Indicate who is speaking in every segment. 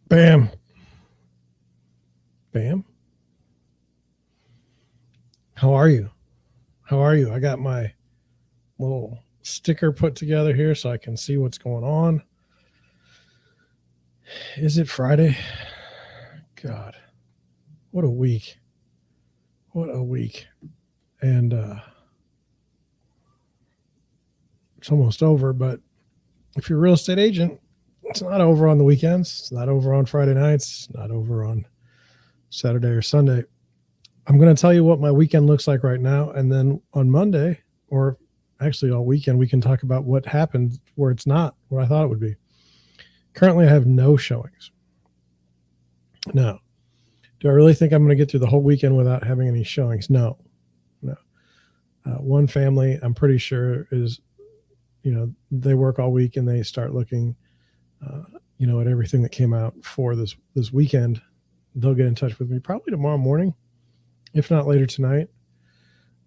Speaker 1: Bam. Bam. How are you? How are you? I got my little sticker put together here so I can see what's going on. Is it Friday? God, what a week. What a week. And it's almost over, but if you're a real estate agent, it's not over on the weekends. It's not over on Friday nights. It's not over on Saturday or Sunday. I'm going to tell you what my weekend looks like right now. And then on Monday, or actually all weekend, we can talk about what happened where it's not what I thought it would be. Currently, I have no showings. Now, do I really think I'm going to get through the whole weekend without having any showings? No. One family, I'm pretty sure is, they work all week and they start looking, at everything that came out for this weekend. They'll get in touch with me probably tomorrow morning, if not later tonight.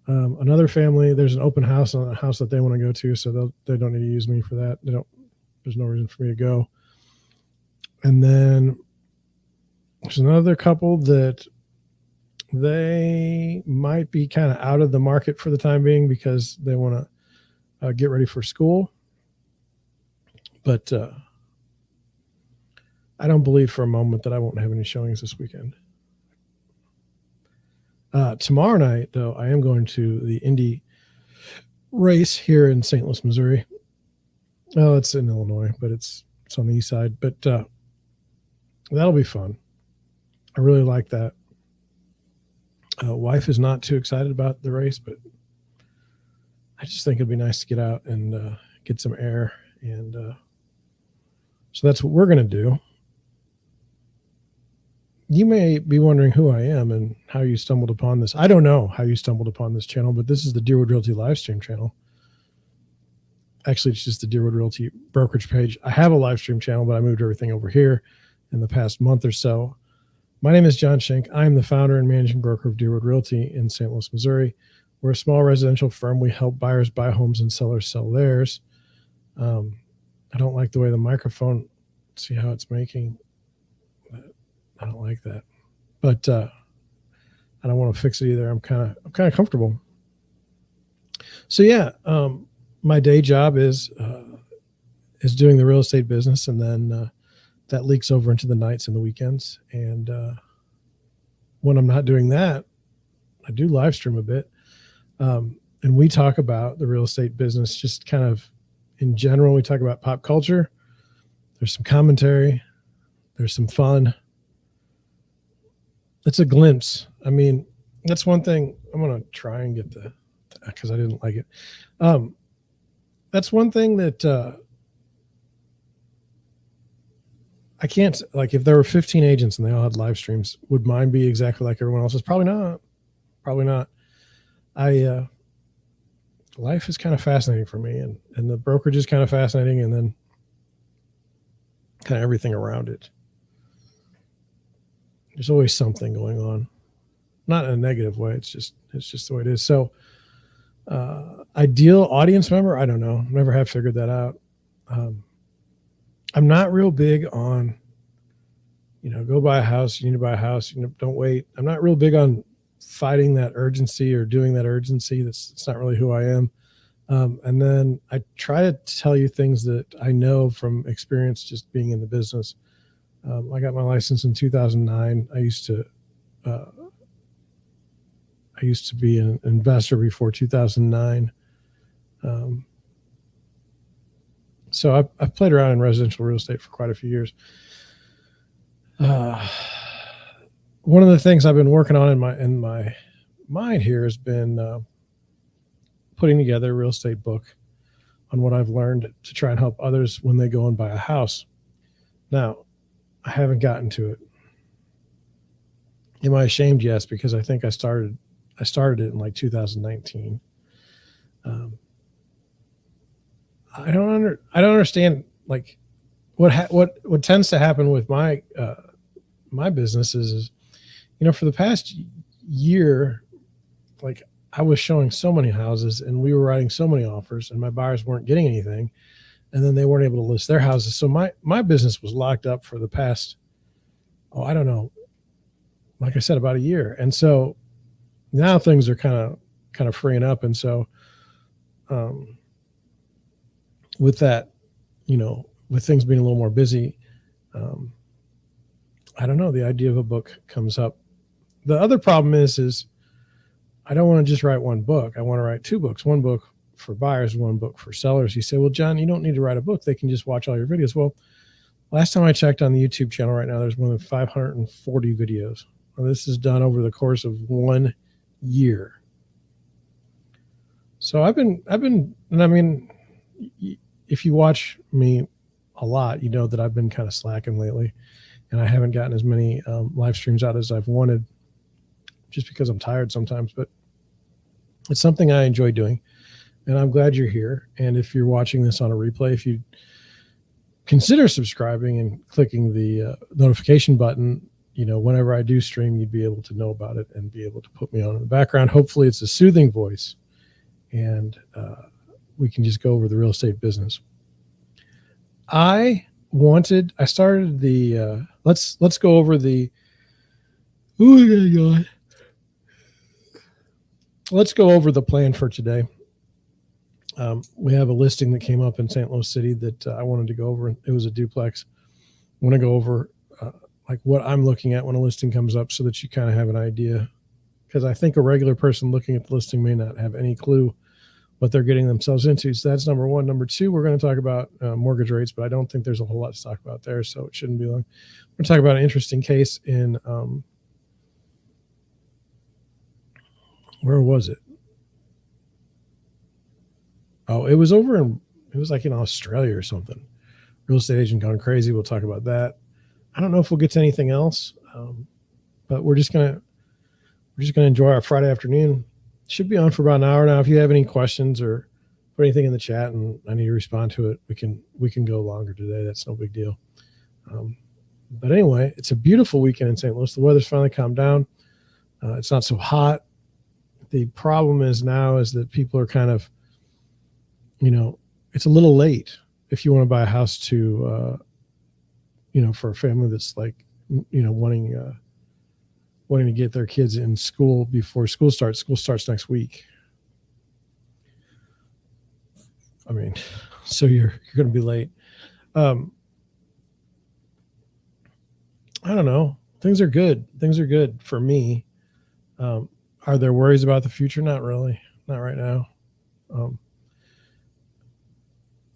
Speaker 1: Another family, there's an open house on a house that they want to go to, so they don't need to use me for that. There's no reason for me to go. And then there's another couple that they might be kind of out of the market for the time being because they want to get ready for school. But I don't believe for a moment that I won't have any showings this weekend. Tomorrow night, though, I am going to the Indy race here in St. Louis, Missouri. Oh, it's in Illinois, but it's on the east side. But that'll be fun. I really like that. Wife is not too excited about the race, but I just think it'd be nice to get out and get some air. And so that's what we're going to do. You may be wondering who I am and how you stumbled upon this. I don't know how you stumbled upon this channel, but this is the Deerwood Realty live stream channel. Actually, it's just the Deerwood Realty brokerage page. I have a live stream channel, but I moved everything over here in the past month or so. My name is John Schenk. I'm the founder and managing broker of Deerwood Realty in St. Louis, Missouri. We're a small residential firm. We help buyers buy homes and sellers sell theirs. I don't like the way the microphone, see how it's making. I don't like that, but I don't want to fix it either. I'm kind of comfortable. So yeah, my day job is doing the real estate business, and then that leaks over into the nights and the weekends. And when I'm not doing that, I do live stream a bit, and we talk about the real estate business just kind of in general. We talk about pop culture. There's some commentary. There's some fun. It's a glimpse. I mean, that's one thing. I'm going to try and get because I didn't like it. That's one thing that I can't, like, if there were 15 agents and they all had live streams, would mine be exactly like everyone else's? Probably not. Probably not. Life is kind of fascinating for me, and the brokerage is kind of fascinating, and then kind of everything around it. There's always something going on, not in a negative way. It's just the way it is. So, ideal audience member, I don't know. Never have figured that out. I'm not real big on, go buy a house. You need to buy a house. Don't wait. I'm not real big on fighting that urgency or doing that urgency. It's not really who I am. And then I try to tell you things that I know from experience, just being in the business. I got my license in 2009. I used to be an investor before 2009. So I've played around in residential real estate for quite a few years. One of the things I've been working on in my mind here has been putting together a real estate book on what I've learned to try and help others when they go and buy a house. Now, I haven't gotten to it. Am I ashamed? Yes, because I think I started it in like 2019. I don't understand, like, what tends to happen with my my business is for the past year, like, I was showing so many houses and we were writing so many offers, and my buyers weren't getting anything, and then they weren't able to list their houses. So my business was locked up for the past I don't know, like I said, about a year. And so now things are kind of freeing up. And so with that, with things being a little more busy, I don't know, the idea of a book comes up. The other problem is I don't want to just write one book. I want to write two books, one book for buyers, one book for sellers. You say, well, John, you don't need to write a book. They can just watch all your videos. Well, last time I checked on the YouTube channel right now, there's more than 540 videos. Well, this is done over the course of 1 year. So I've been, and I mean, if you watch me a lot, you know that I've been kind of slacking lately, and I haven't gotten as many live streams out as I've wanted, just because I'm tired sometimes. But it's something I enjoy doing, and I'm glad you're here. And if you're watching this on a replay, if you consider subscribing and clicking the notification button, whenever I do stream, you'd be able to know about it and be able to put me on in the background. Hopefully it's a soothing voice, and we can just go over the real estate business. I started the, let's go over the, let's go over the plan for today. We have a listing that came up in St. Louis City that I wanted to go over. It was a duplex. I want to go over like what I'm looking at when a listing comes up so that you kind of have an idea, because I think a regular person looking at the listing may not have any clue what they're getting themselves into. So that's number one. Number two, we're going to talk about mortgage rates, but I don't think there's a whole lot to talk about there, so it shouldn't be long. We're going to talk about an interesting case in, where was it? Oh, it was like in Australia or something. Real estate agent gone crazy. We'll talk about that. I don't know if we'll get to anything else, but we're just gonna enjoy our Friday afternoon. Should be on for about an hour now. If you have any questions or put anything in the chat and I need to respond to it, we can go longer today. That's no big deal. But anyway, it's a beautiful weekend in St. Louis. The weather's finally calmed down. It's not so hot. The problem is that people are kind of, it's a little late if you want to buy a house to, for a family that's like, wanting to get their kids in school before school starts. School starts next week. I mean, so you're going to be late. I don't know. Things are good. Things are good for me. Are there worries about the future? Not really. Not right now.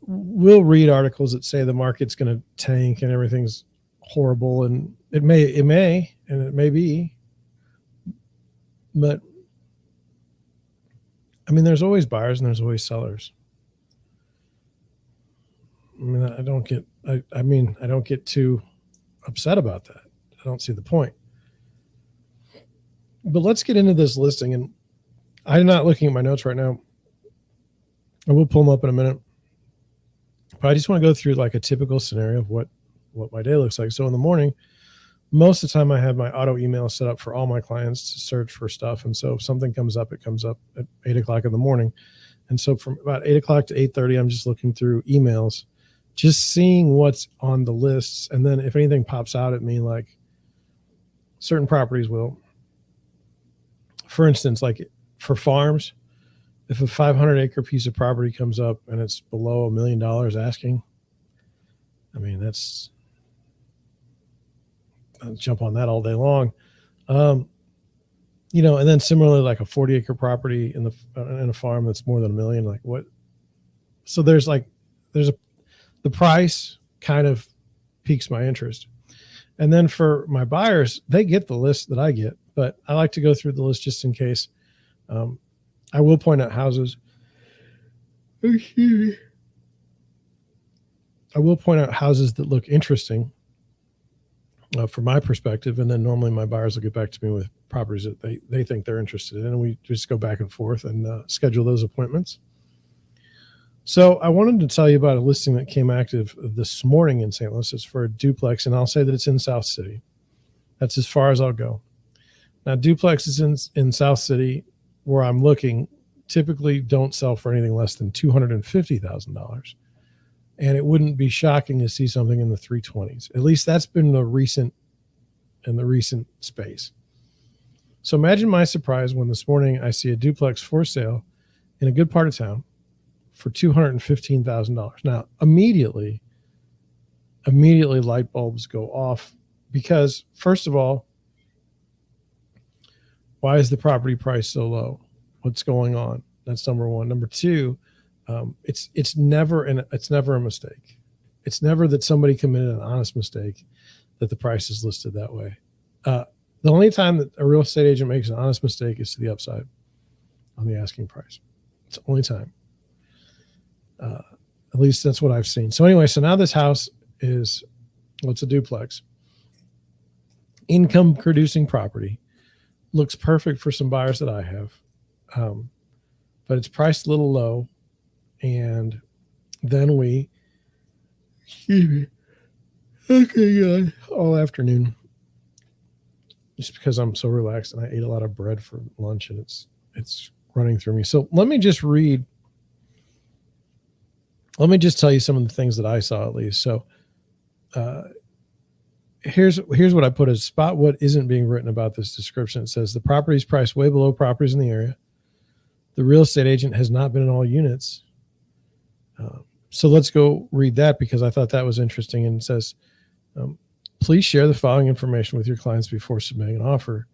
Speaker 1: We'll read articles that say the market's going to tank and everything's horrible, and it may be. But I mean, there's always buyers and there's always sellers. I mean, I don't get too upset about that. I don't see the point. But let's get into this listing, and I'm not looking at my notes right now. I will pull them up in a minute. But I just want to go through like a typical scenario of what my day looks like. So in the morning, most of the time I have my auto email set up for all my clients to search for stuff. And so if something comes up, it comes up at 8 o'clock in the morning. And so from about 8 o'clock to 8:30, I'm just looking through emails, just seeing what's on the lists. And then if anything pops out at me, like certain properties will, for instance, like for farms, if a 500-acre piece of property comes up and it's below $1 million asking, I mean, I'll jump on that all day long. And then similarly, like a 40-acre property in a farm that's more than $1 million, like what? So the price kind of piques my interest. And then for my buyers, they get the list that I get, but I like to go through the list just in case. I will point out houses. I will point out houses that look interesting from my perspective, and then normally my buyers will get back to me with properties that they think they're interested in, and we just go back and forth and schedule those appointments. So I wanted to tell you about a listing that came active this morning in St. Louis. It's for a duplex, and I'll say that it's in South City. That's as far as I'll go. Now, duplexes in South City, where I'm looking, typically don't sell for anything less than $250,000. And it wouldn't be shocking to see something in the 320s. At least that's been the recent in the recent space. So imagine my surprise when this morning I see a duplex for sale in a good part of town for $215,000. Now, immediately light bulbs go off because, first of all, why is the property price so low? What's going on? That's number one. Number two, it's never a mistake. It's never that somebody committed an honest mistake that the price is listed that way. The only time that a real estate agent makes an honest mistake is to the upside on the asking price. It's the only time. At least that's what I've seen. So anyway, so now this house is, well, it's a duplex. Income producing property. Looks perfect for some buyers that I have. But it's priced a little low. And then we, okay, all afternoon, just because I'm so relaxed and I ate a lot of bread for lunch and it's running through me. So let me just tell you some of the things that I saw at least. So here's what I put as spot what isn't being written about this description. It says the property is priced way below properties in the area. The real estate agent has not been in all units. So let's go read that because I thought that was interesting. And it says, please share the following information with your clients before submitting an offer.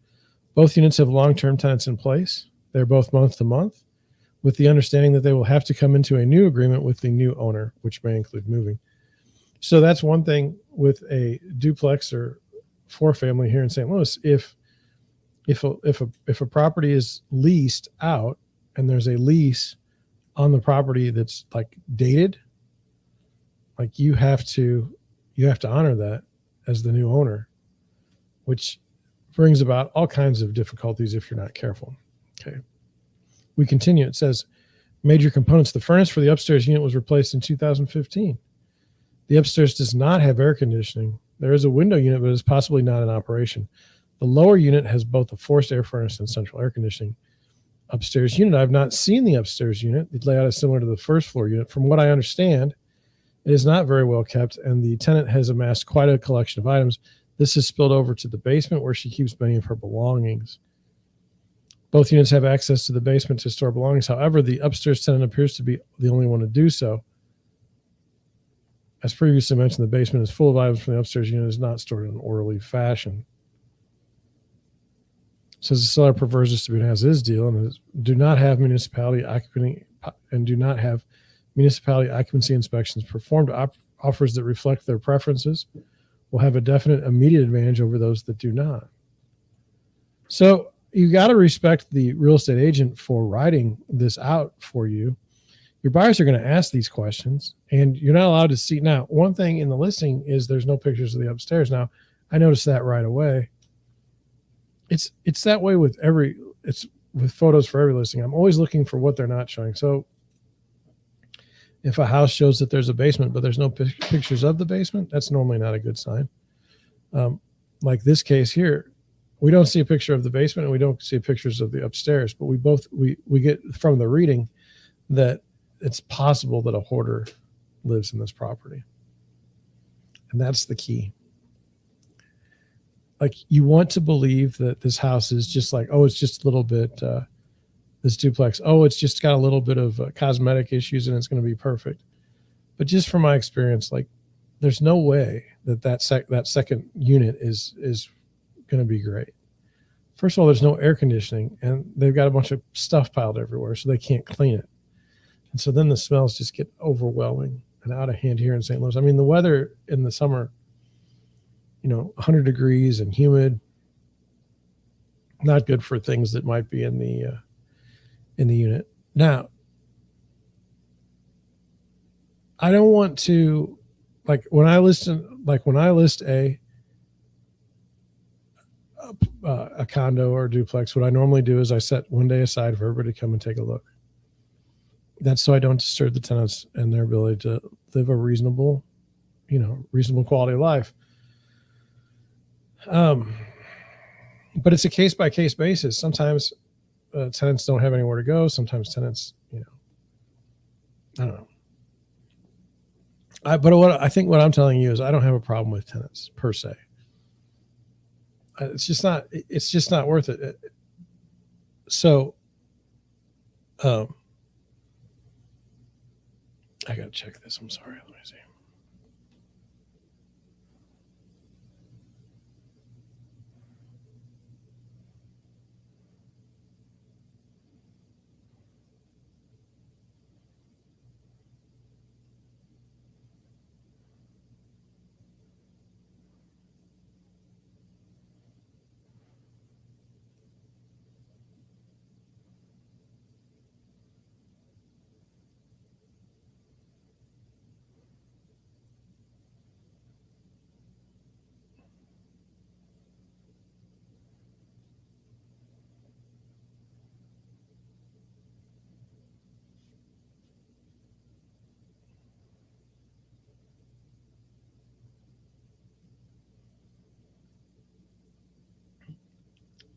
Speaker 1: Both units have long-term tenants in place. They're both month to month, with the understanding that they will have to come into a new agreement with the new owner, which may include moving. So that's one thing with a duplex or four family here in St. Louis. If a property is leased out and there's a lease on the property that's like dated, like you have to honor that as the new owner, which brings about all kinds of difficulties if you're not careful. Okay. We continue. It says major components. The furnace for the upstairs unit was replaced in 2015. The upstairs does not have air conditioning. There is a window unit, but it's possibly not in operation. The lower unit has both a forced air furnace and central air conditioning. Upstairs unit. I've not seen the upstairs unit. The layout is similar to the first floor unit. From what I understand, it is not very well kept, and the tenant has amassed quite a collection of items. This has spilled over to the basement where she keeps many of her belongings. Both units have access to the basement to store belongings. However, the upstairs tenant appears to be the only one to do so. As previously mentioned, the basement is full of items from the upstairs unit and is not stored in an orderly fashion. It says the seller prefers this to be an as-is deal and do not have municipality occupancy inspections performed. Offers that reflect their preferences will have a definite immediate advantage over those that do not. So you got to respect the real estate agent for writing this out for you. Your buyers are going to ask these questions, and you're not allowed to see. Now, one thing in the listing is there's no pictures of the upstairs. Now, I noticed that right away. It's that way with with photos for every listing. I'm always looking for what they're not showing. So if a house shows that there's a basement, but there's no pictures of the basement, that's normally not a good sign. Like this case here, we don't see a picture of the basement and we don't see pictures of the upstairs, but we get from the reading that it's possible that a hoarder lives in this property. And that's the key. Like you want to believe that this house is just like, oh, it's just a little bit, this duplex, oh, it's just got a little bit of cosmetic issues and it's going to be perfect. But just from my experience, like there's no way that second unit is going to be great. First of all, there's no air conditioning and they've got a bunch of stuff piled everywhere, so they can't clean it. And so then the smells just get overwhelming and out of hand here in St. Louis. I mean, the weather in the summer, 100 degrees and humid, not good for things that might be in the unit. Now, I don't want to, when I list a condo or a duplex, what I normally do is I set one day aside for everybody to come and take a look. That's so I don't disturb the tenants and their ability to live a reasonable quality of life. But it's a case by case basis. Sometimes tenants don't have anywhere to go. Sometimes tenants, I don't know. But what I think what I'm telling you is I don't have a problem with tenants per se. It's just not. It's just not worth it. So, I gotta check this. I'm sorry. Let me see.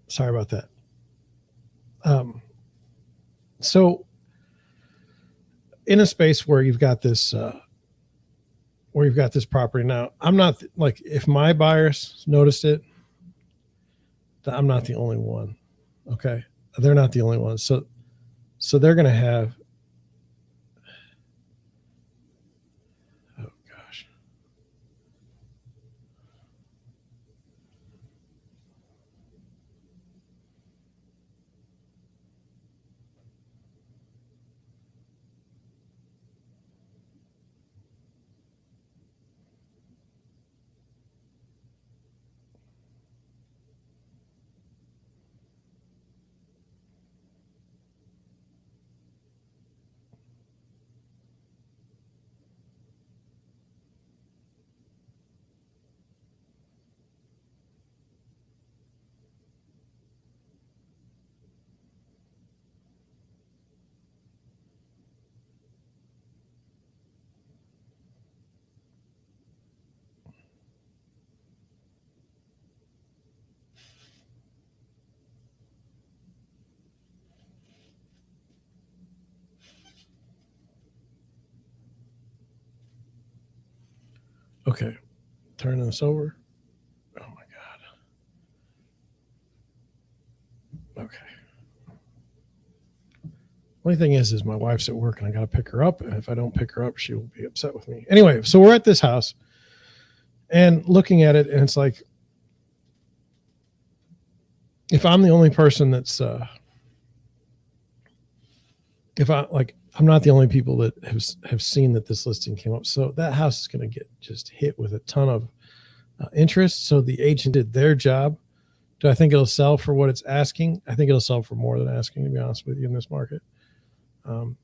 Speaker 1: Sorry about that. So in a space where you've got this property now, I'm not like, if my buyers noticed it, I'm not the only one. Okay, they're not the only ones. So they're going to have. Oh gosh. Okay, turn this over. Oh my god. Okay. Only thing is my wife's at work and I got to pick her up. And if I don't pick her up, she will be upset with me. Anyway, so we're at this house and looking at it, and it's like, if I'm the only person that's, if I like, I'm not the only people that have seen that this listing came up. So that house is going to get just hit with a ton of interest. So the agent did their job. Do I think it'll sell for what it's asking? I think it'll sell for more than asking, to be honest with you, in this market. And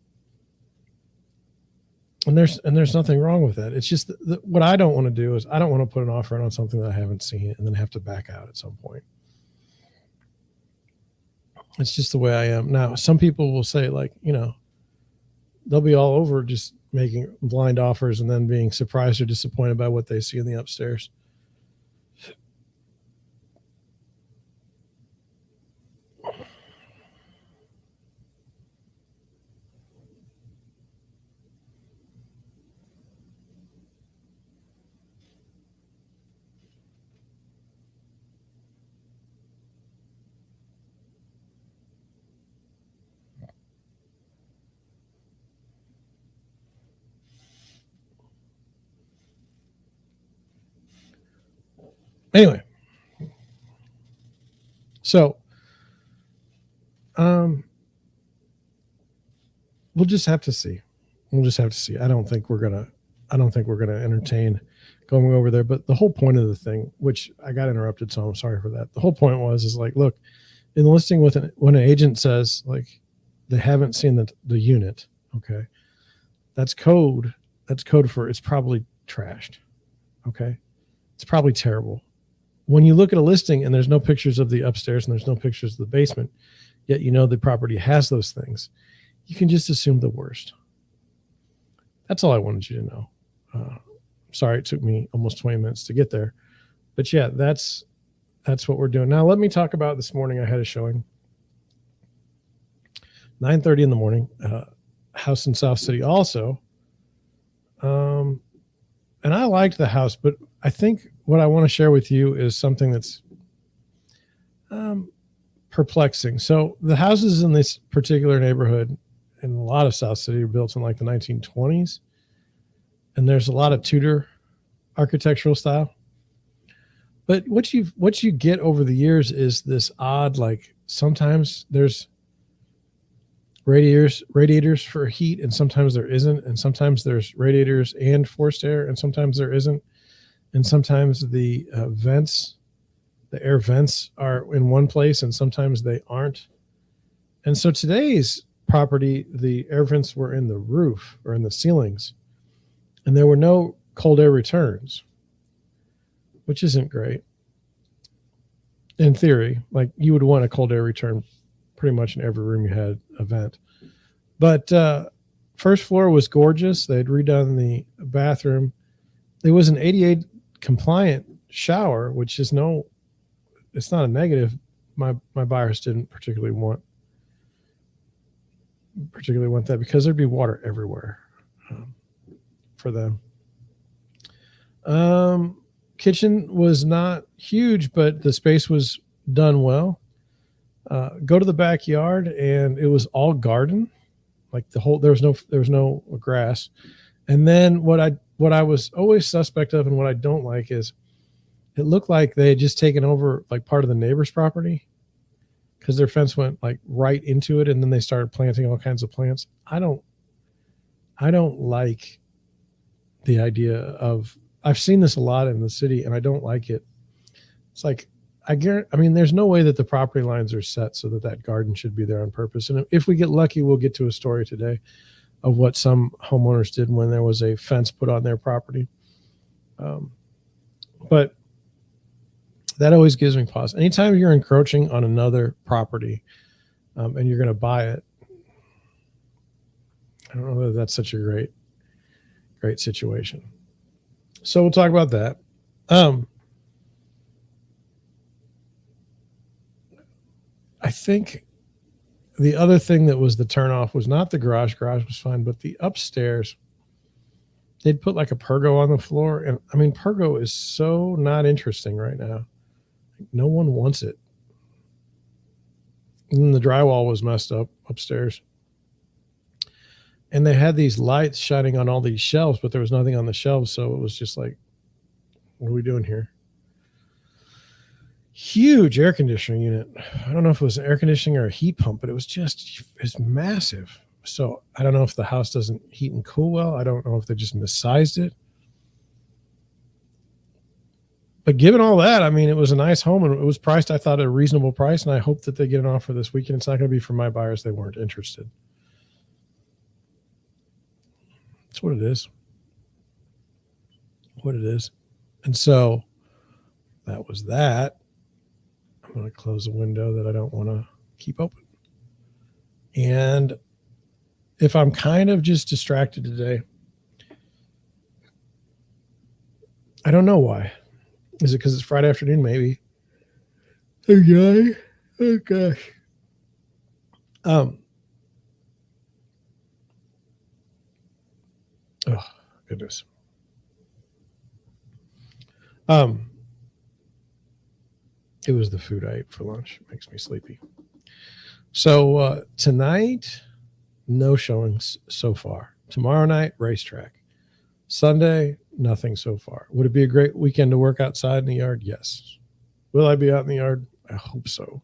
Speaker 1: there's nothing wrong with that. It's just what I don't want to do is I don't want to put an offer on something that I haven't seen and then have to back out at some point. It's just the way I am. Now, some people will say, like, they'll be all over just making blind offers and then being surprised or disappointed by what they see in the upstairs. Anyway, so we'll just have to see. I don't think we're gonna entertain going over there. But the whole point of the thing, which I got interrupted, so I'm sorry for that. The whole point is like, look, in the listing when an agent says like they haven't seen the unit, okay, that's code. That's code for it's probably trashed. Okay, it's probably terrible. When you look at a listing and there's no pictures of the upstairs and there's no pictures of the basement, yet the property has those things, you can just assume the worst. That's all I wanted you to know. Sorry it took me almost 20 minutes to get there. But yeah, that's what we're doing. Now, let me talk about this morning. I had a showing. 9:30 in the morning, house in South City also. And I liked the house, but I think what I want to share with you is something that's perplexing. So the houses in this particular neighborhood in a lot of South City were built in like the 1920s, and there's a lot of Tudor architectural style. But what you get over the years is this odd, like sometimes there's radiators for heat, and sometimes there isn't, and sometimes there's radiators and forced air, and sometimes there isn't, and sometimes the air vents are in one place, and sometimes they aren't. And so today's property, the air vents were in the roof or in the ceilings, and there were no cold air returns, which isn't great. In theory, like you would want a cold air return pretty much in every room you had a vent. But first floor was gorgeous. They had redone the bathroom. There was an ADA compliant shower, which is it's not a negative. My buyers didn't particularly want that because there'd be water everywhere for them. Kitchen was not huge, but the space was done well. Go to the backyard, and it was all garden, like there was no grass. And then what I was always suspect of, and what I don't like, is it looked like they had just taken over like part of the neighbor's property, because their fence went like right into it, and then they started planting all kinds of plants. I don't like the idea of. I've seen this a lot in the city, and I don't like it. It's like, there's no way that the property lines are set so that garden should be there on purpose. And if we get lucky, we'll get to a story today of what some homeowners did when there was a fence put on their property. But that always gives me pause. Anytime you're encroaching on another property and you're going to buy it, I don't know that that's such a great situation. So we'll talk about that. I think the other thing that was the turnoff was not the garage. Garage was fine, but the upstairs, they'd put like a pergo on the floor. And I mean, pergo is so not interesting right now. No one wants it. And the drywall was messed up upstairs. And they had these lights shining on all these shelves, but there was nothing on the shelves. So it was just like, what are we doing here? Huge air conditioning unit. I don't know if it was an air conditioning or a heat pump, but it's massive. So I don't know if the house doesn't heat and cool well. I don't know if they just missized it. But given all that, I mean, it was a nice home, and it was priced, I thought, at a reasonable price. And I hope that they get an offer this weekend. It's not going to be for my buyers. They weren't interested. That's what it is. And so that was that. I'm going to close the window that I don't want to keep open. And if I'm kind of just distracted today, I don't know why. Is it because it's Friday afternoon? Maybe. Okay. Oh gosh. Oh goodness. It was the food I ate for lunch. It makes me sleepy. So tonight, no showings so far. Tomorrow night, racetrack. Sunday, nothing so far. Would it be a great weekend to work outside in the yard? Yes. Will I be out in the yard? I hope so.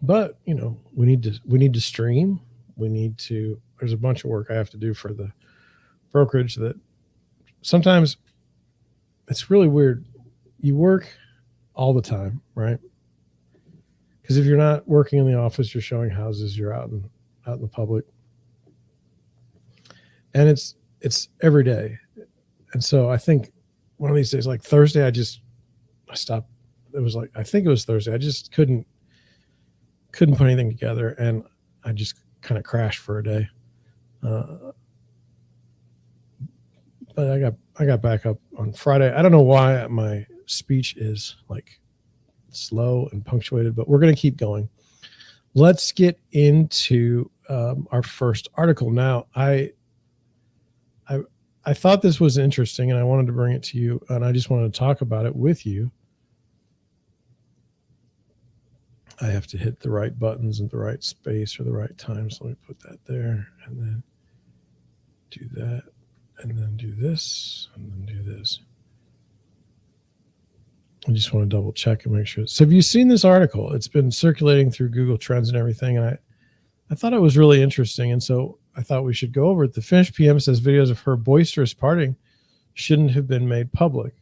Speaker 1: But you know, we need to stream. There's a bunch of work I have to do for the brokerage that sometimes it's really weird. You work all the time, right? Because if you're not working in the office, you're showing houses, you're out in the public. And it's every day. And so I think one of these days, like Thursday, I stopped. It was like, I think it was Thursday. I just couldn't put anything together, and I just kind of crashed for a day. But I got back up on Friday. I don't know why my speech is like slow and punctuated, but we're going to keep going. Let's get into our first article. Now, I thought this was interesting, and I wanted to bring it to you, and I just wanted to talk about it with you. I have to hit the right buttons at the right space or the right time. So let me put that there and then do that and then do this and then do this. I just want to double check and make sure. So have you seen this article? It's been circulating through Google Trends and everything. And I thought it was really interesting. And so I thought we should go over it. The Finnish PM says videos of her boisterous partying shouldn't have been made public.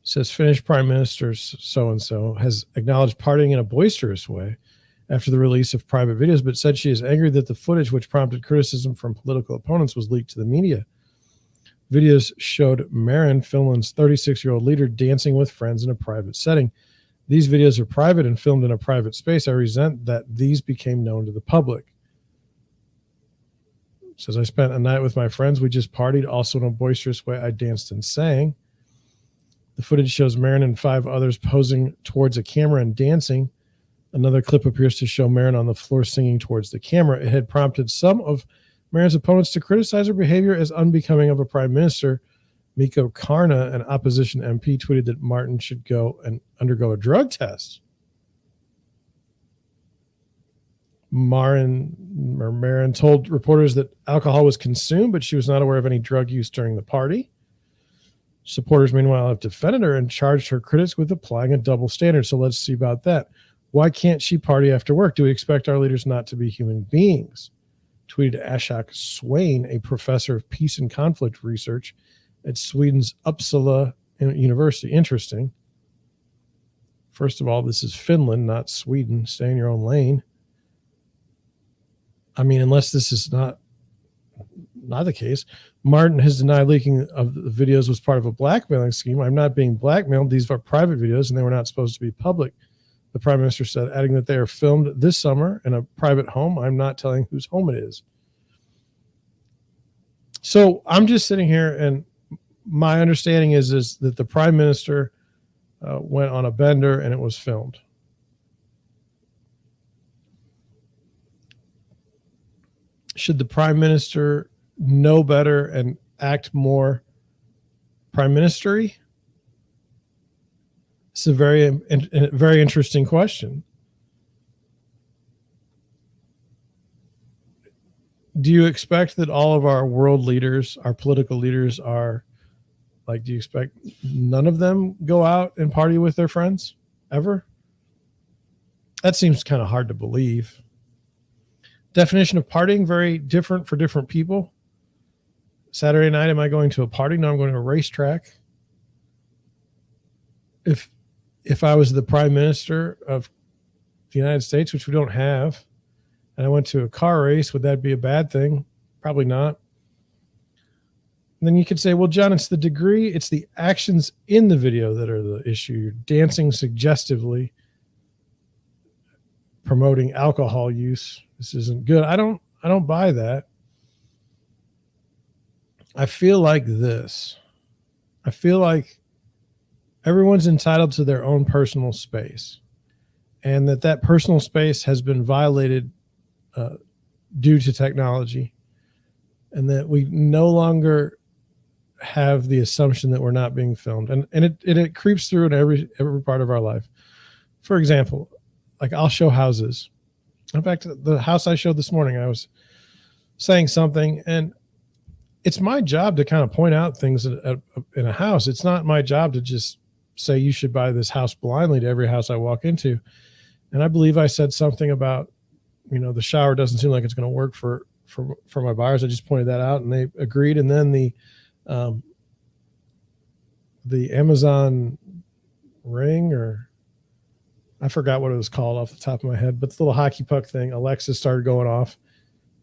Speaker 1: It says Finnish Prime Minister so-and-so has acknowledged partying in a boisterous way after the release of private videos, but said she is angry that the footage, which prompted criticism from political opponents, was leaked to the media. Videos showed Marin, Finland's 36-year-old leader, dancing with friends in a private setting. These videos are private and filmed in a private space. I resent that these became known to the public. It says, I spent a night with my friends. We just partied, also in a boisterous way. I danced and sang. The footage shows Marin and 5 others posing towards a camera and dancing. Another clip appears to show Marin on the floor singing towards the camera. It had prompted some of Marin's opponents to criticize her behavior as unbecoming of a prime minister. Mikko Karna, an opposition MP, tweeted that Martin should go and undergo a drug test. Marin told reporters that alcohol was consumed, but she was not aware of any drug use during the party. Supporters, meanwhile, have defended her and charged her critics with applying a double standard. So let's see about that. Why can't she party after work? Do we expect our leaders not to be human beings? Tweeted Ashok Swain, a professor of peace and conflict research at Sweden's Uppsala University. Interesting. First of all, this is Finland, not Sweden. Stay in your own lane. I mean, unless this is not the case. Martin has denied leaking of the videos was part of a blackmailing scheme. I'm not being blackmailed. These are private videos and they were not supposed to be public, the prime minister said, adding that they are filmed this summer in a private home. I'm not telling whose home it is. So I'm just sitting here, and my understanding is that the prime minister went on a bender and it was filmed. Should the prime minister know better and act more prime minister-y? It's a very interesting question. Do you expect that all of our world leaders, our political leaders, are like, do you expect none of them go out and party with their friends ever? That seems kind of hard to believe. Definition of partying, very different for different people. Saturday night, am I going to a party? No, I'm going to a racetrack. If I was the prime minister of the United States, which we don't have, and I went to a car race, would that be a bad thing? Probably not. And then you could say, well, John, it's the degree, it's the actions in the video that are the issue. You're dancing suggestively, promoting alcohol use. This isn't good. I don't buy that. I feel like this. I feel like everyone's entitled to their own personal space, and that personal space has been violated due to technology, and that we no longer have the assumption that we're not being filmed, and it creeps through in every part of our life. For example, like I'll show houses. In fact, the house I showed this morning, I was saying something, and it's my job to kind of point out things in a house. It's not my job to just say you should buy this house blindly to every house I walk into. And I believe I said something about, the shower doesn't seem like it's going to work for my buyers. I just pointed that out and they agreed. And then the Amazon Ring, or I forgot what it was called off the top of my head, but the little hockey puck thing, Alexa started going off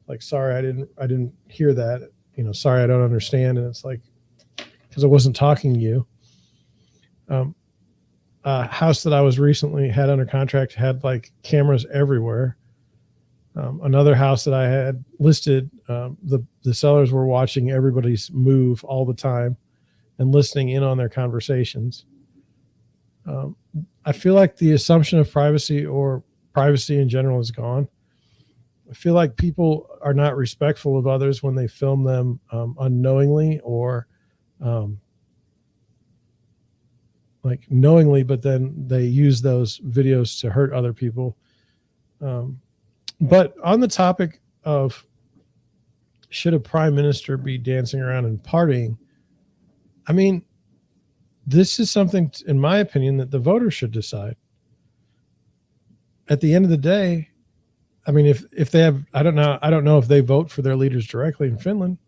Speaker 1: like, sorry, I didn't hear that. Sorry, I don't understand. And it's like, because I wasn't talking to you. A house that I was recently had under contract had like cameras everywhere. Another house that I had listed, the sellers were watching everybody's move all the time and listening in on their conversations. I feel like the assumption of privacy or privacy in general is gone. I feel like people are not respectful of others when they film them unknowingly or like knowingly, but then they use those videos to hurt other people. But on the topic of should a prime minister be dancing around and partying, I mean, this is something, in my opinion, that the voters should decide. At the end of the day, I mean, if they have, I don't know if they vote for their leaders directly in Finland,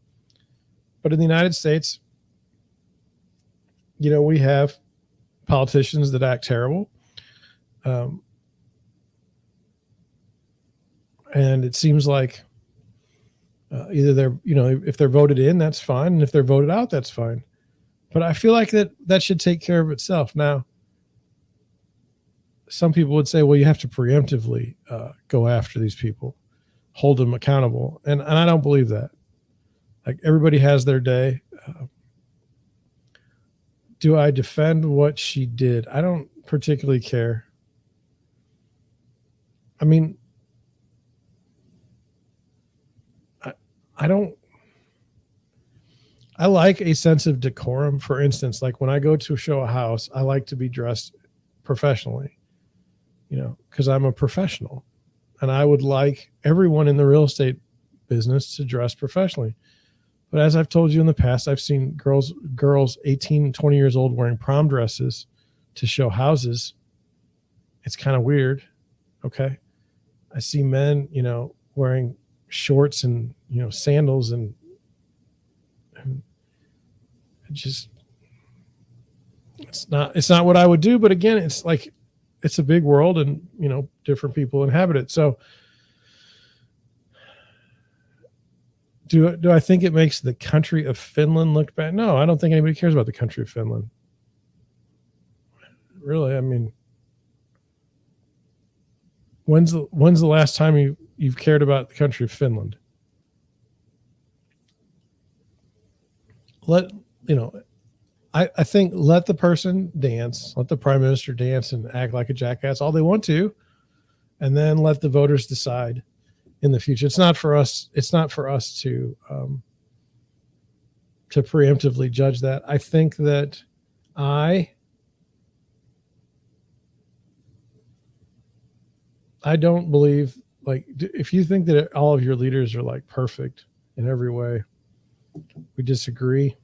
Speaker 1: but in the United States, we have politicians that act terrible. And it seems like either they're, if they're voted in, that's fine. And if they're voted out, that's fine. But I feel like that should take care of itself. Now, some people would say, well, you have to preemptively go after these people, hold them accountable. And I don't believe that. Like, everybody has their day. Do I defend what she did? I don't particularly care. I mean, I like a sense of decorum. For instance, like when I go to show a house, I like to be dressed professionally, because I'm a professional, and I would like everyone in the real estate business to dress professionally. But as I've told you in the past, I've seen girls 18, 20 years old wearing prom dresses to show houses. It's kind of weird. Okay. I see men, wearing shorts and, sandals and just, it's not what I would do. But again, it's like, it's a big world and, different people inhabit it. So do I think it makes the country of Finland look bad? No, I don't think anybody cares about the country of Finland. Really, I mean, when's the last time you've cared about the country of Finland? I think let the person dance, let the prime minister dance and act like a jackass all they want to, and then let the voters decide in the future. It's not for us to preemptively judge that. I think that I don't believe, like, if you think that all of your leaders are like perfect in every way, we disagree.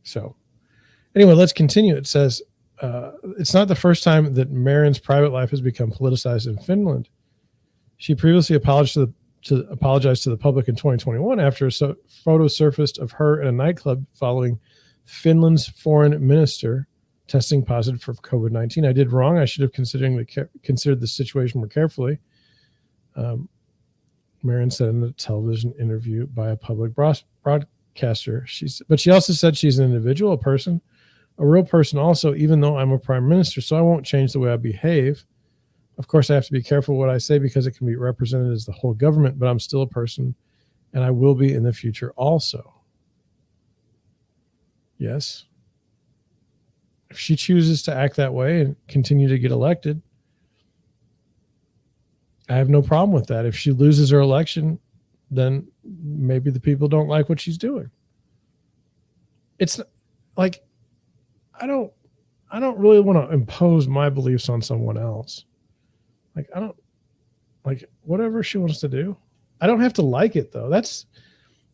Speaker 1: So anyway, let's continue. It says, it's not the first time that Marin's private life has become politicized in Finland. She previously apologized to the public in 2021 after a photo surfaced of her in a nightclub following Finland's foreign minister testing positive for COVID-19. I did wrong. I should have considered the situation more carefully. Marin said in a television interview by a public broadcaster. But she also said she's an individual, a person, a real person also, even though I'm a prime minister, so I won't change the way I behave. Of course, I have to be careful what I say because it can be represented as the whole government, but I'm still a person, and I will be in the future also. Yes. If she chooses to act that way and continue to get elected, I have no problem with that. If she loses her election, then maybe the people don't like what she's doing. It's like, I don't really want to impose my beliefs on someone else. Like, I don't, like, whatever she wants to do. I don't have to like it though. That's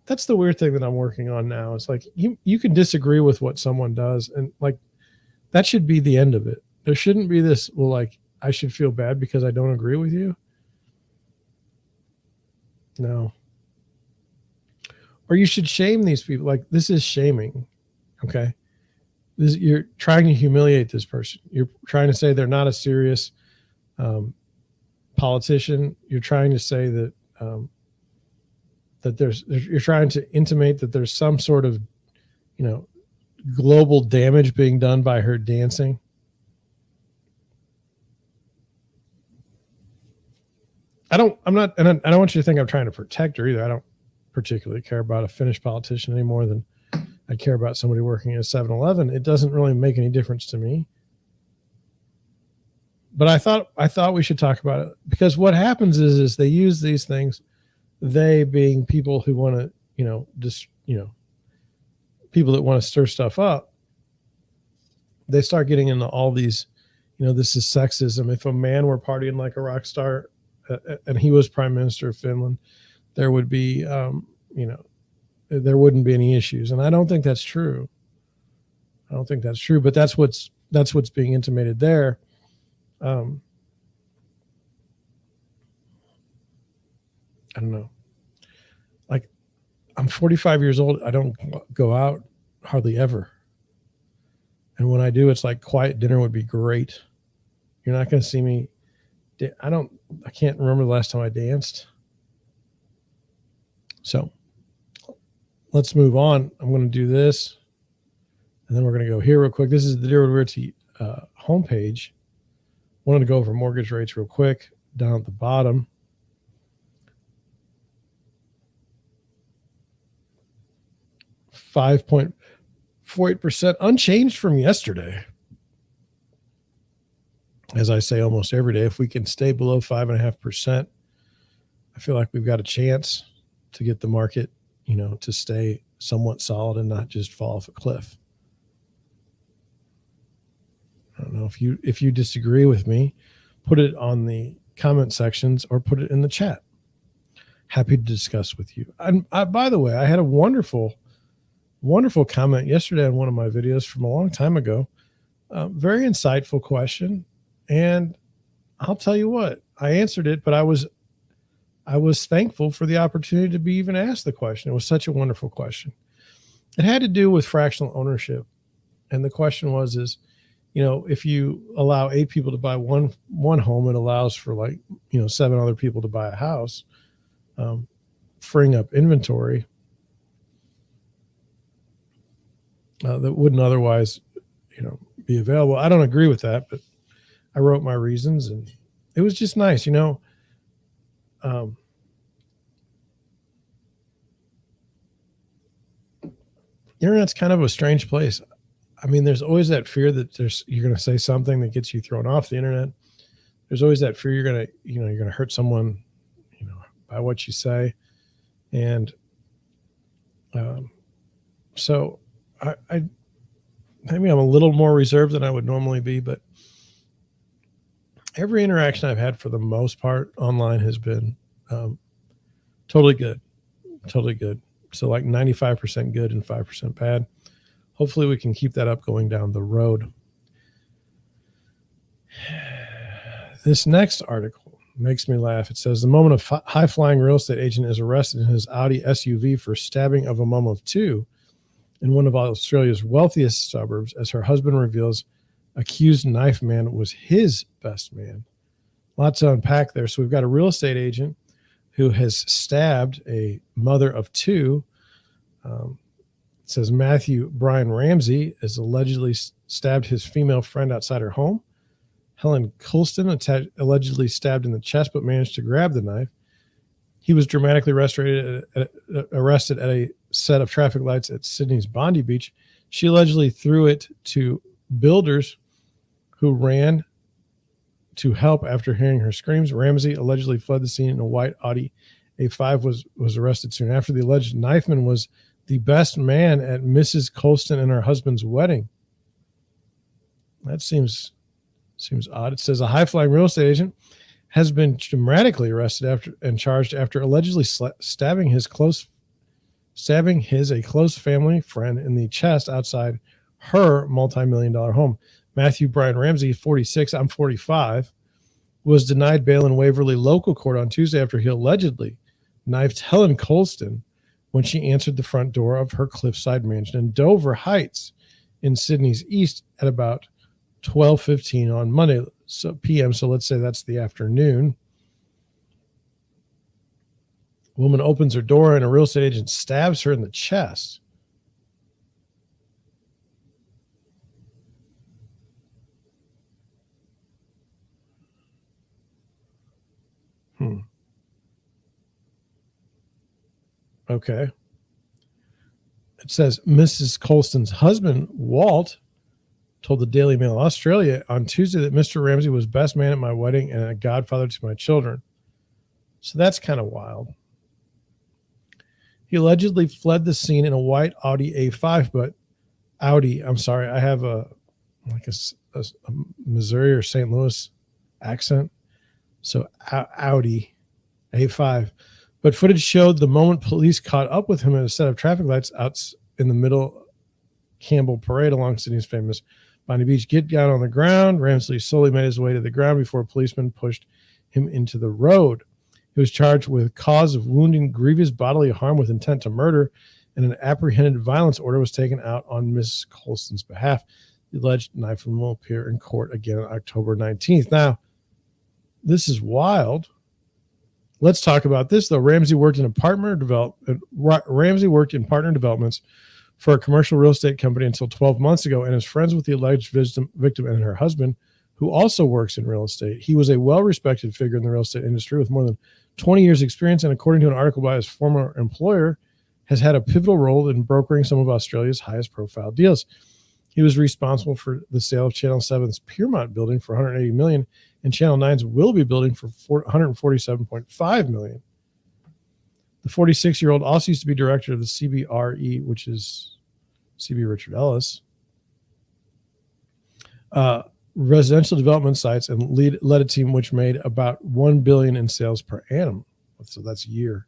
Speaker 1: the weird thing that I'm working on now. It's like, you can disagree with what someone does, and like, that should be the end of it. There shouldn't be this, well, like, I should feel bad because I don't agree with you. No. Or you should shame these people. Like, this is shaming. Okay. You're trying to humiliate this person. You're trying to say they're not a serious politician. You're trying to say that you're trying to intimate that there's some sort of, global damage being done by her dancing. I don't want you to think I'm trying to protect her either. I don't particularly care about a Finnish politician any more than I care about somebody working at 7-Eleven. It doesn't really make any difference to me. But I thought we should talk about it, because what happens is they use these things, they being people who want to, people that want to stir stuff up. they start getting into all these, this is sexism. If a man were partying like a rock star and he was prime minister of Finland, there would be, there wouldn't be any issues. And I don't think that's true. But that's what's being intimated there. I don't know. Like, I'm 45 years old. I don't go out hardly ever. And when I do, it's like quiet dinner would be great. You're not going to see me. I can't remember the last time I danced. So let's move on. I'm going to do this. And then we're going to go here real quick. This is the Deerwood Realty homepage. Wanted to go over mortgage rates real quick down at the bottom. .48% unchanged from yesterday. As I say almost every day, if we can stay below 5.5%, I feel like we've got a chance to get the market, to stay somewhat solid and not just fall off a cliff. I don't know if you disagree with me, put it on the comment sections or put it in the chat. Happy to discuss with you. By the way, I had a wonderful comment yesterday on one of my videos from a long time ago. Very insightful question. And I'll tell you what, I answered it, but I was thankful for the opportunity to be even asked the question. It was such a wonderful question. It had to do with fractional ownership. And the question was, if you allow 8 people to buy one home, it allows for 7 other people to buy a house, freeing up inventory that wouldn't otherwise, be available. I don't agree with that, but I wrote my reasons, and it was just nice, the internet's kind of a strange place. I mean, there's always that fear that you're going to say something that gets you thrown off the internet. There's always that fear you're going to hurt someone, by what you say. And so I maybe I'm a little more reserved than I would normally be, but every interaction I've had for the most part online has been totally good. So like 95% good and 5% bad. Hopefully we can keep that up going down the road. This next article makes me laugh. It says the moment a high-flying real estate agent is arrested in his Audi SUV for stabbing of a mom of 2 in one of Australia's wealthiest suburbs, as her husband reveals accused knife man was his best man. Lots to unpack there. So we've got a real estate agent who has stabbed a mother of 2. It says Matthew Brian Ramsey has allegedly stabbed his female friend outside her home. Helen Colston allegedly stabbed in the chest but managed to grab the knife. He was dramatically arrested at a set of traffic lights at Sydney's Bondi Beach. She allegedly threw it to builders who ran to help after hearing her screams. Ramsey allegedly fled the scene in a white Audi A5, was arrested soon after. The alleged knifeman was the best man at Mrs. Colston and her husband's wedding. That seems odd. It says a high-flying real estate agent has been dramatically arrested and charged after allegedly stabbing his close family friend in the chest outside her multi-million-dollar home. Matthew Brian Ramsey, 46, I'm 45, was denied bail in Waverly local court on Tuesday after he allegedly knifed Helen Colston when she answered the front door of her cliffside mansion in Dover Heights in Sydney's east at about 12:15 on Monday p.m. So let's say that's the afternoon. Woman opens her door and a real estate agent stabs her in the chest. Okay. It says Mrs. Colston's husband, Walt, told the Daily Mail Australia on Tuesday that Mr. Ramsey was best man at my wedding and a godfather to my children. So that's kind of wild. He allegedly fled the scene in a white Audi A5, but I have a like a Missouri or St. Louis accent. So Audi A5. But footage showed the moment police caught up with him at a set of traffic lights out in the middle Campbell Parade along Sydney's famous Bondi Beach. Get down on the ground. Ramsley slowly made his way to the ground before a policeman pushed him into the road. He was charged with cause of wounding, grievous bodily harm with intent to murder, and an apprehended violence order was taken out on Mrs. Colston's behalf. The alleged knife will appear in court again on October 19th. Now, this is wild. Let's talk about this, though. Ramsey worked in partner developments for a commercial real estate company until 12 months ago and is friends with the alleged victim and her husband, who also works in real estate. He was a well-respected figure in the real estate industry with more than 20 years experience, and according to an article by his former employer, has had a pivotal role in brokering some of Australia's highest profile deals. He was responsible for the sale of Channel 7's Piermont building for $180 million and Channel 9's Willoughby building for $147.5 million. The 46-year-old also used to be director of the CBRE, which is CB Richard Ellis, residential development sites, and led a team which made about $1 billion in sales per annum. So that's a year.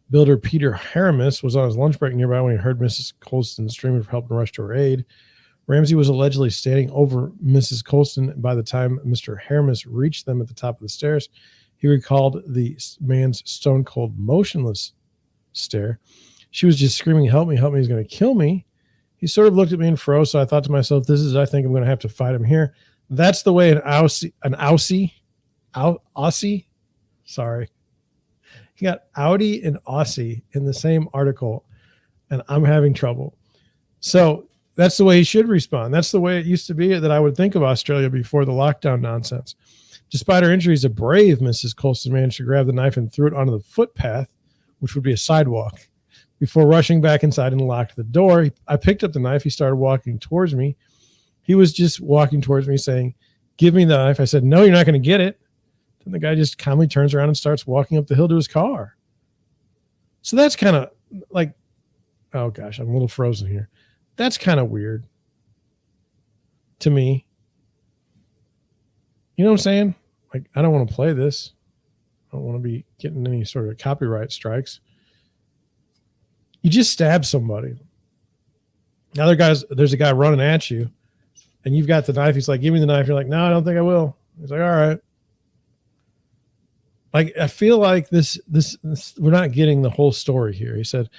Speaker 1: Builder Peter Haramis was on his lunch break nearby when he heard Mrs. Colston screaming for help and rushed to her aid. Ramsey was allegedly standing over Mrs. Colston by the time Mr. Haramis reached them at the top of the stairs. He recalled the man's stone-cold, motionless stare. She was just screaming, help me, he's going to kill me. He sort of looked at me and froze, so I thought to myself, I think I'm going to have to fight him here. That's the way an Aussie, sorry. He got Audi and Aussie in the same article, and I'm having trouble. So that's the way he should respond. That's the way it used to be that I would think of Australia before the lockdown nonsense. Despite her injuries, a brave Mrs. Colston managed to grab the knife and threw it onto the footpath, which would be a sidewalk, before rushing back inside and locked the door. I picked up the knife. He started walking towards me. He was just walking towards me saying, give me the knife. I said, no, you're not going to get it. Then the guy just calmly turns around and starts walking up the hill to his car. So that's kind of like, oh gosh, I'm a little frozen here. That's kind of weird to me. You know what I'm saying? Like, I don't want to play this. I don't want to be getting any sort of copyright strikes. You just stab somebody. Now there's a guy running at you, and you've got the knife. He's like, give me the knife. You're like, no, I don't think I will. He's like, all right. Like, I feel like this we're not getting the whole story here. He said,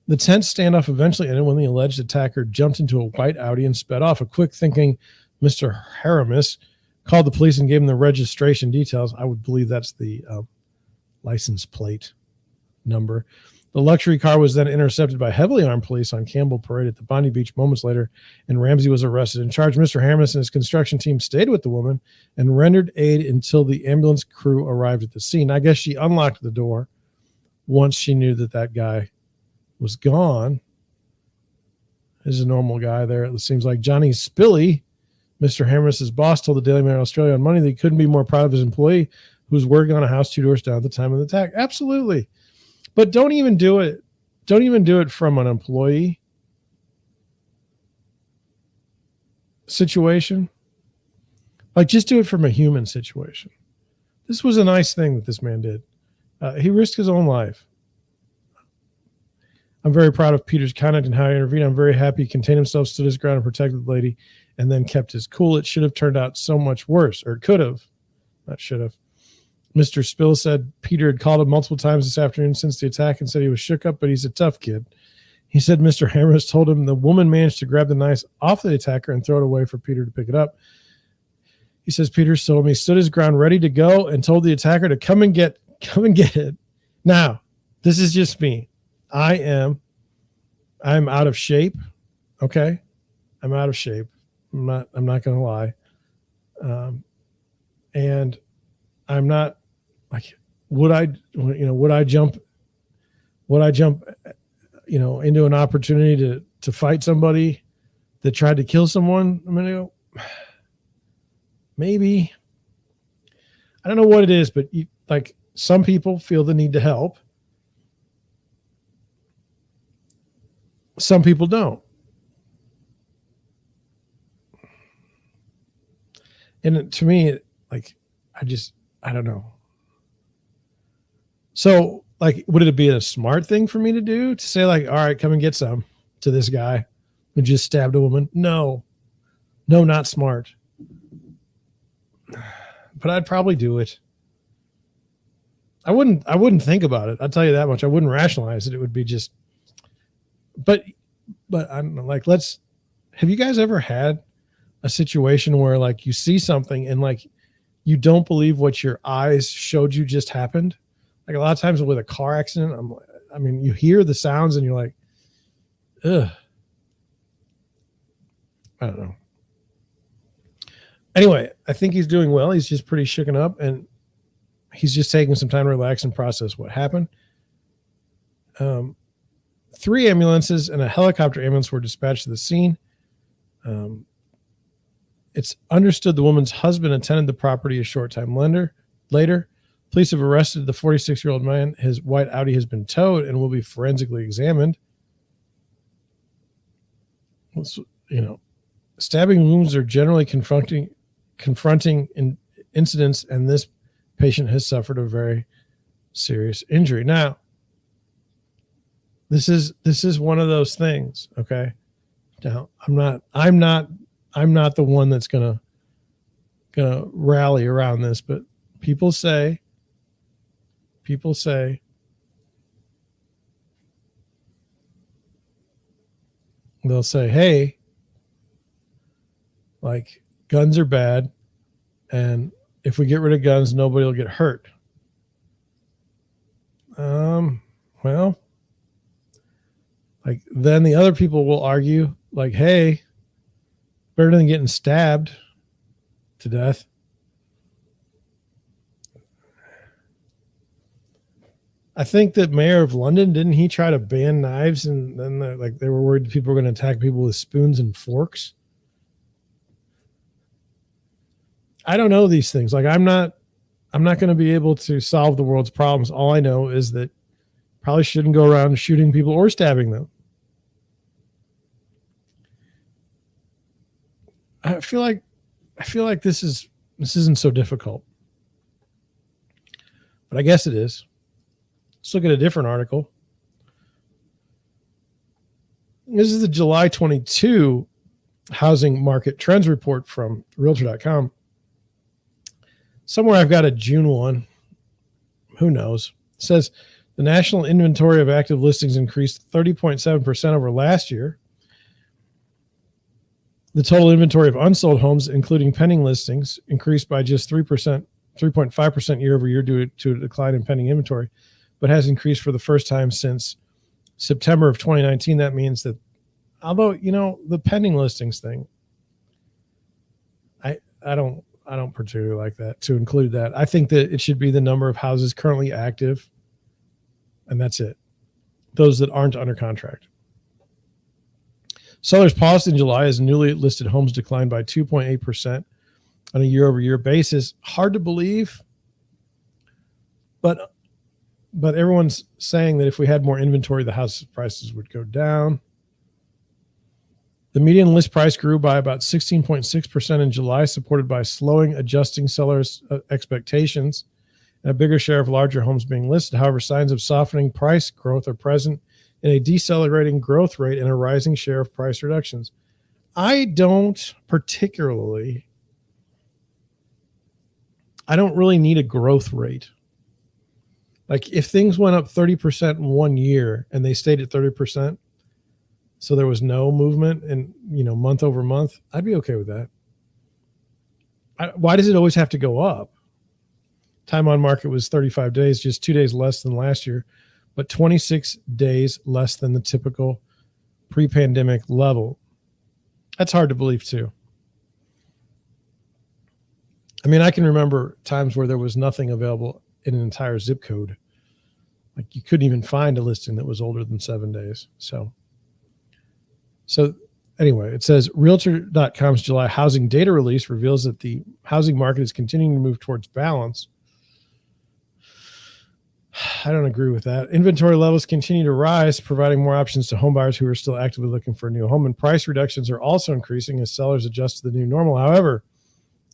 Speaker 1: the tense standoff eventually ended when the alleged attacker jumped into a white Audi and sped off. A quick thinking Mr. Haramis called the police and gave him the registration details. I would believe that's the license plate number. The luxury car was then intercepted by heavily armed police on Campbell Parade at the Bondi Beach moments later, and Ramsey was arrested and charged. Mr. Haramis and his construction team stayed with the woman and rendered aid until the ambulance crew arrived at the scene. I guess she unlocked the door once she knew that guy was gone. There's a normal guy there. It seems like Johnny Spilly, Mr. Haramis' boss, told the Daily Mail Australia on Monday that he couldn't be more proud of his employee who was working on a house 2 doors down at the time of the attack. Absolutely. But don't even do it. Don't even do it from an employee situation. Like, just do it from a human situation. This was a nice thing that this man did. He risked his own life. I'm very proud of Peter's conduct and how he intervened. I'm very happy he contained himself, stood his ground, and protected the lady, and then kept his cool. It should have turned out so much worse, or it could have. Not should have. Mr. Spill said Peter had called him multiple times this afternoon since the attack and said he was shook up, but he's a tough kid. He said Mr. Haramis told him the woman managed to grab the knife off the attacker and throw it away for Peter to pick it up. He says Peter told me stood his ground ready to go and told the attacker to come and get it. Now, this is just me. I'm out of shape. Okay. I'm out of shape. I'm not going to lie. And I'm not like, would I jump, into an opportunity to fight somebody that tried to kill someone a minute ago? Maybe. I don't know what it is, but some people feel the need to help. Some people don't. And to me, like, I don't know. So, like, would it be a smart thing for me to do to say, like, all right, come and get some to this guy who just stabbed a woman? No, not smart. But I'd probably do it. I wouldn't think about it. I'll tell you that much. I wouldn't rationalize it. It would be just, but I'm like, have you guys ever had a situation where like you see something and like you don't believe what your eyes showed you just happened? Like a lot of times with a car accident, you hear the sounds and you're like, ugh. I don't know. Anyway, I think he's doing well. He's just pretty shooken up and he's just taking some time to relax and process what happened. 3 ambulances and a helicopter ambulance were dispatched to the scene. It's understood the woman's husband attended the property a short time later. Police have arrested the 46-year-old man. His white Audi has been towed and will be forensically examined. Stabbing wounds are generally confronting incidents, and this patient has suffered a very serious injury. Now, this is one of those things. Okay. Now, I'm not the one that's gonna rally around this, but people say they'll say, hey, like, guns are bad, and if we get rid of guns, nobody will get hurt. Well, like, then the other people will argue, like, hey, better than getting stabbed to death. I think that Mayor of London, didn't he try to ban knives, and then they were worried people were going to attack people with spoons and forks? I don't know these things. Like, I'm not going to be able to solve the world's problems. All I know is that probably shouldn't go around shooting people or stabbing them. I feel like this isn't so difficult, but I guess it is. Let's look at a different article. This is the July 22 housing market trends report from Realtor.com. Somewhere I've got a June one. Who knows? It says the national inventory of active listings increased 30.7% over last year. The total inventory of unsold homes, including pending listings, increased by just 3.5% year over year due to a decline in pending inventory, but has increased for the first time since September of 2019. That means that, although, the pending listings thing, I don't particularly like that, to include that. I think that it should be the number of houses currently active, and that's it. Those that aren't under contract. Sellers paused in July as newly listed homes declined by 2.8% on a year-over-year basis. Hard to believe, but everyone's saying that if we had more inventory, the house prices would go down. The median list price grew by about 16.6% in July, supported by slowing, adjusting sellers' expectations and a bigger share of larger homes being listed. However, signs of softening price growth are present in a decelerating growth rate and a rising share of price reductions. I don't really need a growth rate. Like, if things went up 30% in 1 year and they stayed at 30%, so there was no movement in, month over month, I'd be okay with that. Why does it always have to go up? Time on market was 35 days, just 2 days less than last year, but 26 days less than the typical pre-pandemic level. That's hard to believe too. I mean, I can remember times where there was nothing available in an entire zip code. Like, you couldn't even find a listing that was older than 7 days. So anyway, it says Realtor.com's July housing data release reveals that the housing market is continuing to move towards balance. I don't agree with that. Inventory levels continue to rise, providing more options to homebuyers who are still actively looking for a new home, and price reductions are also increasing as sellers adjust to the new normal. However,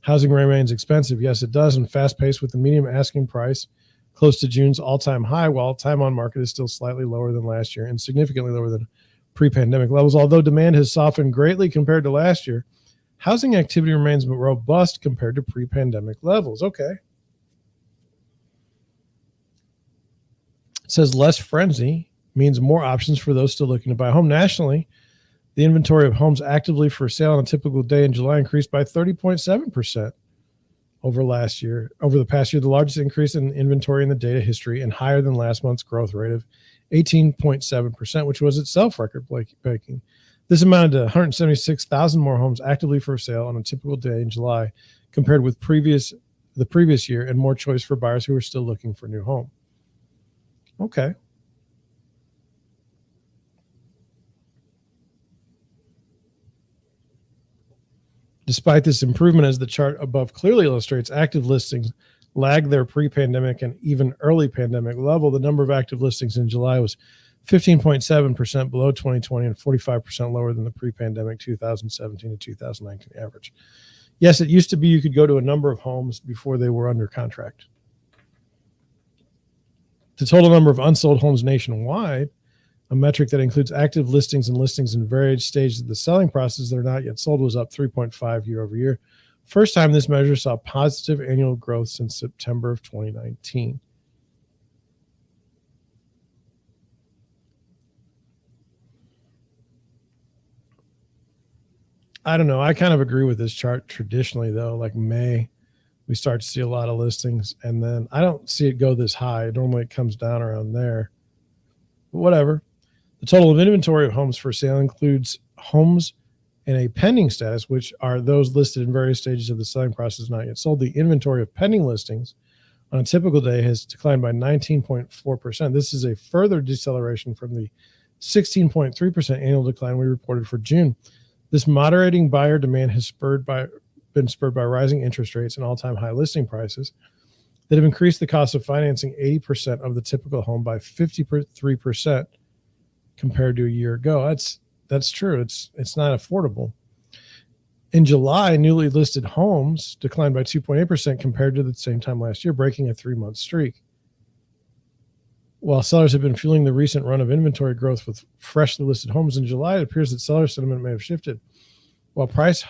Speaker 1: Housing remains expensive. Yes, it does, and fast-paced with the median asking price close to June's all-time high, while time on market is still slightly lower than last year and significantly lower than pre-pandemic levels. Although demand has softened greatly compared to last year, housing activity remains robust compared to pre-pandemic levels. Okay. It says less frenzy means more options for those still looking to buy a home. Nationally, the inventory of homes actively for sale on a typical day in July increased by 30.7% over the past year, the largest increase in inventory in the data history and higher than last month's growth rate of 18.7%, which was itself record-breaking. This amounted to 176,000 more homes actively for sale on a typical day in July compared with the previous year, and more choice for buyers who are still looking for a new home. Okay. Despite this improvement, as the chart above clearly illustrates, active listings lagged their pre-pandemic and even early pandemic level. The number of active listings in July was 15.7% below 2020 and 45% lower than the pre-pandemic 2017 to 2019 average. Yes, it used to be you could go to a number of homes before they were under contract. The total number of unsold homes nationwide, a metric that includes active listings and listings in various stages of the selling process that are not yet sold, was up 3.5 year over year. First time this measure saw positive annual growth since September of 2019. I don't know. I kind of agree with this chart traditionally, though. Like May, we start to see a lot of listings, and then I don't see it go this high. Normally it comes down around there. But whatever. The total of inventory of homes for sale includes homes in a pending status, which are those listed in various stages of the selling process not yet sold. The inventory of pending listings on a typical day has declined by 19.4%. This is a further deceleration from the 16.3% annual decline we reported for June. This moderating buyer demand has been spurred by rising interest rates and all-time high listing prices that have increased the cost of financing 80% of the typical home by 53% compared to a year ago. That's true. It's not affordable. In July, newly listed homes declined by 2.8% compared to the same time last year, breaking a 3-month streak. While sellers have been fueling the recent run of inventory growth with freshly listed homes in July, it appears that seller sentiment may have shifted. While price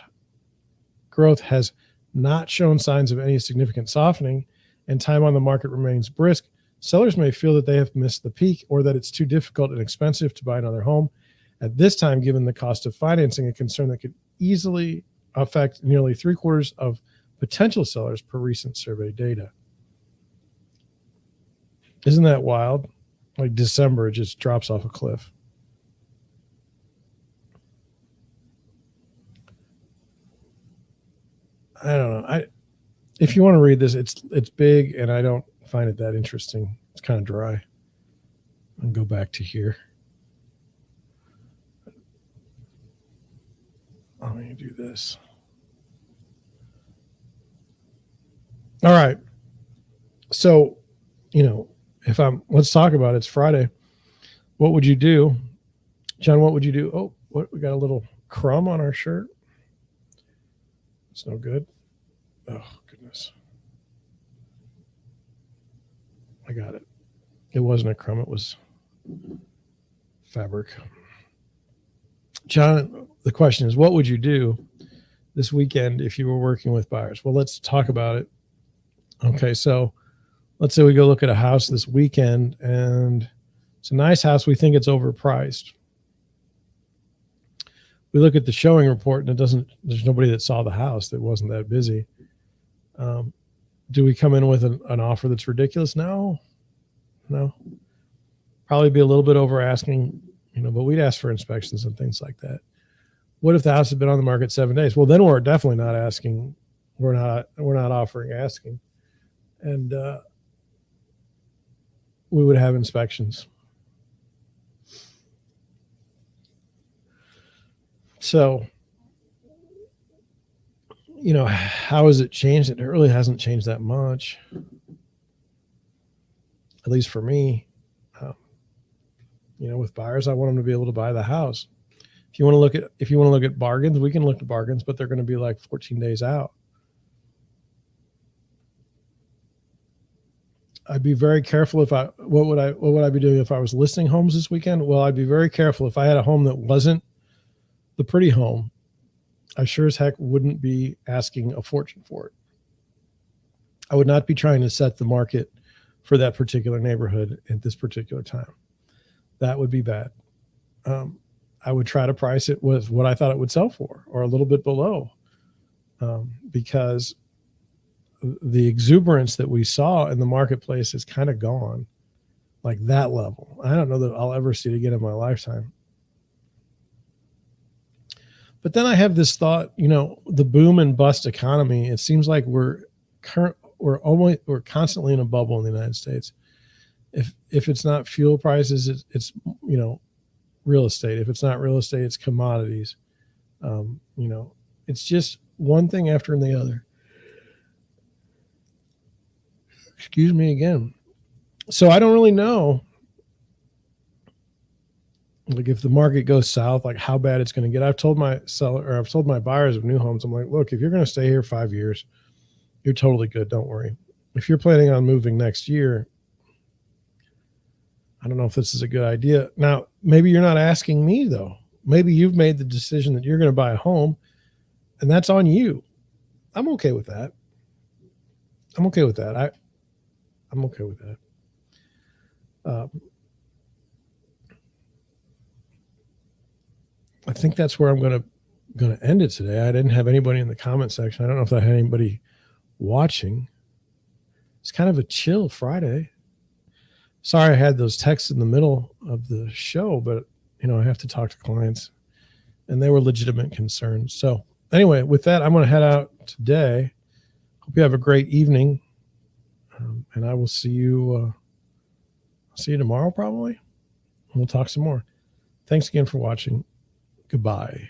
Speaker 1: growth has not shown signs of any significant softening and time on the market remains brisk, sellers may feel that they have missed the peak or that it's too difficult and expensive to buy another home at this time, given the cost of financing, a concern that could easily affect nearly 3/4 of potential sellers per recent survey data. Isn't that wild? Like December, it just drops off a cliff. I don't know. If you want to read this, it's big, and I don't find it that interesting. It's kind of dry. I'll go back to here. Let me do this. All right. So, let's talk about it. It's Friday. What would you do? John, what would you do? Oh, we got a little crumb on our shirt. It's no good. Oh, goodness. I got it. It wasn't a crumb. It was fabric. John, the question is, what would you do this weekend if you were working with buyers? Well, let's talk about it. Okay, so let's say we go look at a house this weekend, and it's a nice house. We think it's overpriced. We look at the showing report, and there's nobody that saw the house that wasn't that busy. Do we come in with an offer that's ridiculous? No. Probably be a little bit over asking, but we'd ask for inspections and things like that. What if the house had been on the market 7 days? Well, then we're definitely not asking. We're not offering asking. And we would have inspections. So, how has it changed? It really hasn't changed that much, at least for me. With buyers, I want them to be able to buy the house. If you want to look at bargains, we can look at bargains, but they're going to be like 14 days out. I'd be very careful what would I be doing if I was listing homes this weekend? Well, I'd be very careful if I had a home that wasn't the pretty home. I sure as heck wouldn't be asking a fortune for it. I would not be trying to set the market for that particular neighborhood at this particular time. That would be bad. I would try to price it with what I thought it would sell for, or a little bit below, because the exuberance that we saw in the marketplace is kind of gone, like that level. I don't know that I'll ever see it again in my lifetime. But then I have this thought, the boom and bust economy. It seems like we're constantly in a bubble in the United States. If it's not fuel prices, it's real estate. If it's not real estate, it's commodities. It's just one thing after the other. Excuse me again. So I don't really know, like, if the market goes south, like how bad it's going to get. I've told my buyers of new homes, I'm like, look, if you're going to stay here 5 years, you're totally good. Don't worry. If you're planning on moving next year, I don't know if this is a good idea. Now, maybe you're not asking me, though. Maybe you've made the decision that you're going to buy a home, and that's on you. I'm okay with that. I'm okay with that. I think that's where I'm going to end it today. I didn't have anybody in the comment section. I don't know if I had anybody watching. It's kind of a chill Friday. Sorry I had those texts in the middle of the show, but I have to talk to clients, and they were legitimate concerns. So anyway, with that, I'm going to head out today. Hope you have a great evening, and I will see you tomorrow probably. We'll talk some more. Thanks again for watching. Goodbye.